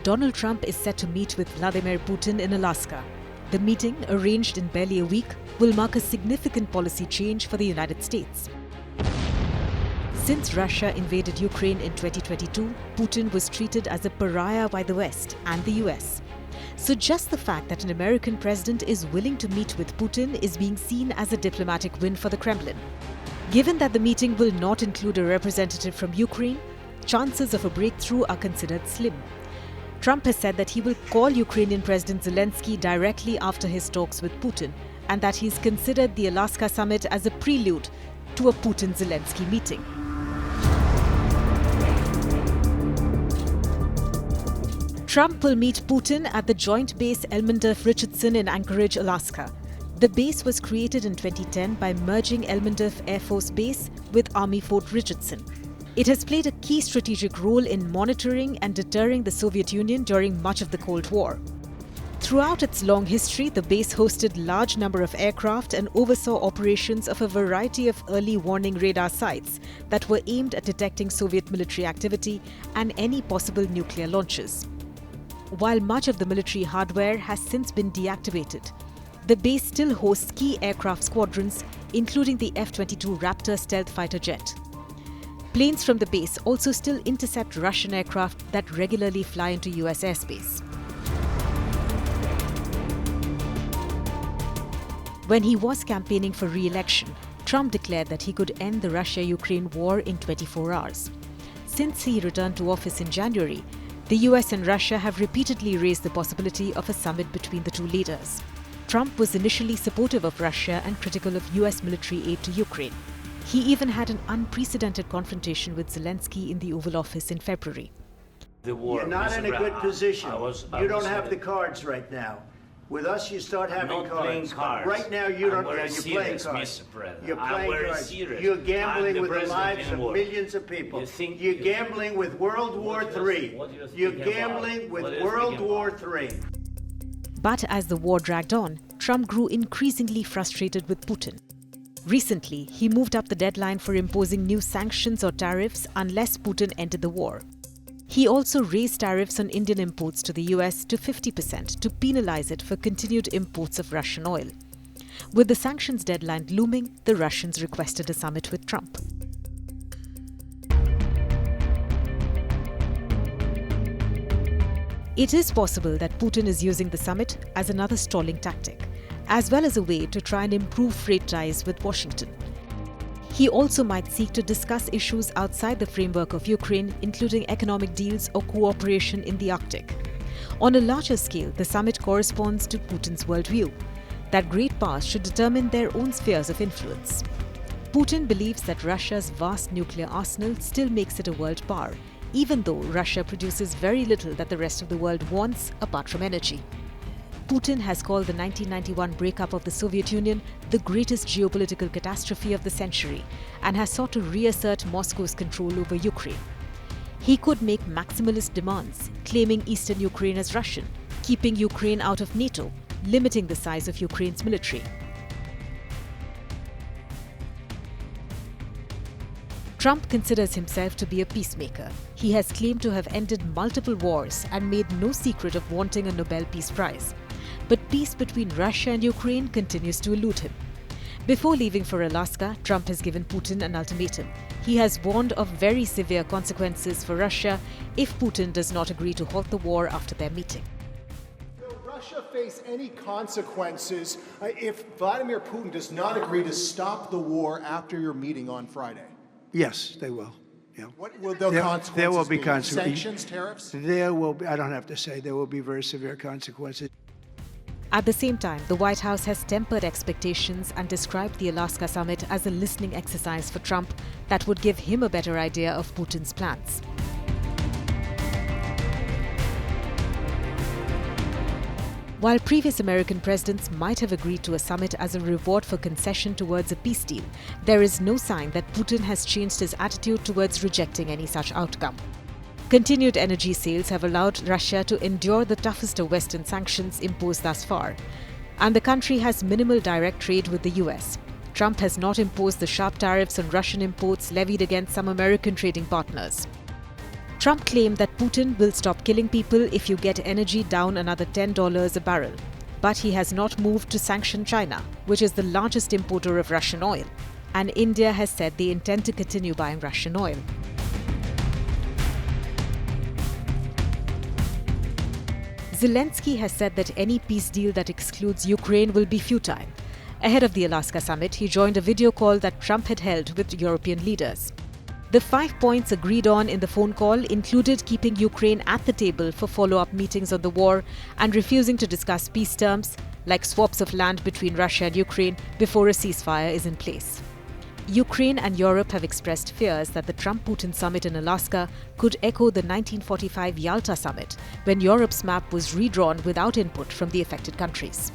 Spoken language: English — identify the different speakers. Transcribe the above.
Speaker 1: Donald Trump is set to meet with Vladimir Putin in Alaska. The meeting, arranged in barely a week, will mark a significant policy change for the United States. Since Russia invaded Ukraine in 2022, Putin was treated as a pariah by the West and the US. So just the fact that an American president is willing to meet with Putin is being seen as a diplomatic win for the Kremlin. Given that the meeting will not include a representative from Ukraine, chances of a breakthrough are considered slim. Trump has said that he will call Ukrainian President Zelensky directly after his talks with Putin, and that he's considered the Alaska summit as a prelude to a Putin-Zelensky meeting. Trump will meet Putin at the Joint Base Elmendorf-Richardson in Anchorage, Alaska. The base was created in 2010 by merging Elmendorf Air Force Base with Army Fort Richardson. It has played a key strategic role in monitoring and deterring the Soviet Union during much of the Cold War. Throughout its long history, the base hosted a large number of aircraft and oversaw operations of a variety of early warning radar sites that were aimed at detecting Soviet military activity and any possible nuclear launches. While much of the military hardware has since been deactivated, the base still hosts key aircraft squadrons, including the F-22 Raptor stealth fighter jet. Planes from the base also still intercept Russian aircraft that regularly fly into US airspace. When he was campaigning for re-election, Trump declared that he could end the Russia-Ukraine war in 24 hours. Since he returned to office in January, the US and Russia have repeatedly raised the possibility of a summit between the two leaders. Trump was initially supportive of Russia and critical of US military aid to Ukraine. He even had an unprecedented confrontation with Zelensky in the Oval Office in February.
Speaker 2: You're not in a good position. You don't have the cards right now. With us, you start having cards. Right now, you don't. You're playing cards. You're playing cards. You're gambling with the lives of millions of people. You're gambling with World War III. You're gambling with World War III.
Speaker 1: But as the war dragged on, Trump grew increasingly frustrated with Putin. Recently, he moved up the deadline for imposing new sanctions or tariffs unless Putin ended the war. He also raised tariffs on Indian imports to the US to 50% to penalize it for continued imports of Russian oil. With the sanctions deadline looming, the Russians requested a summit with Trump. It is possible that Putin is using the summit as another stalling tactic, as well as a way to try and improve freight ties with Washington. He also might seek to discuss issues outside the framework of Ukraine, including economic deals or cooperation in the Arctic. On a larger scale, the summit corresponds to Putin's worldview, that great powers should determine their own spheres of influence. Putin believes that Russia's vast nuclear arsenal still makes it a world power, even though Russia produces very little that the rest of the world wants apart from energy. Putin has called the 1991 breakup of the Soviet Union the greatest geopolitical catastrophe of the century and has sought to reassert Moscow's control over Ukraine. He could make maximalist demands, claiming eastern Ukraine as Russian, keeping Ukraine out of NATO, limiting the size of Ukraine's military. Trump considers himself to be a peacemaker. He has claimed to have ended multiple wars and made no secret of wanting a Nobel Peace Prize. But peace between Russia and Ukraine continues to elude him. Before leaving for Alaska, Trump has given Putin an ultimatum. He has warned of very severe consequences for Russia if Putin does not agree to halt the war after their meeting.
Speaker 3: Will Russia face any consequences if Vladimir Putin does not agree to stop the war after your meeting on Friday?
Speaker 4: Yes, they will. Yeah.
Speaker 3: What will the consequences
Speaker 4: there will be
Speaker 3: be?
Speaker 4: consequences.
Speaker 3: Sanctions, tariffs?
Speaker 4: There will be, I don't have to say, there will be very severe consequences.
Speaker 1: At the same time, the White House has tempered expectations and described the Alaska summit as a listening exercise for Trump that would give him a better idea of Putin's plans. While previous American presidents might have agreed to a summit as a reward for concession towards a peace deal, there is no sign that Putin has changed his attitude towards rejecting any such outcome. Continued energy sales have allowed Russia to endure the toughest of Western sanctions imposed thus far, and the country has minimal direct trade with the US. Trump has not imposed the sharp tariffs on Russian imports levied against some American trading partners. Trump claimed that Putin will stop killing people if you get energy down another $10 a barrel. But he has not moved to sanction China, which is the largest importer of Russian oil. And India has said they intend to continue buying Russian oil. Zelensky has said that any peace deal that excludes Ukraine will be futile. Ahead of the Alaska summit, he joined a video call that Trump had held with European leaders. The 5 points agreed on in the phone call included keeping Ukraine at the table for follow-up meetings on the war and refusing to discuss peace terms, like swaps of land between Russia and Ukraine, before a ceasefire is in place. Ukraine and Europe have expressed fears that the Trump-Putin summit in Alaska could echo the 1945 Yalta summit, when Europe's map was redrawn without input from the affected countries.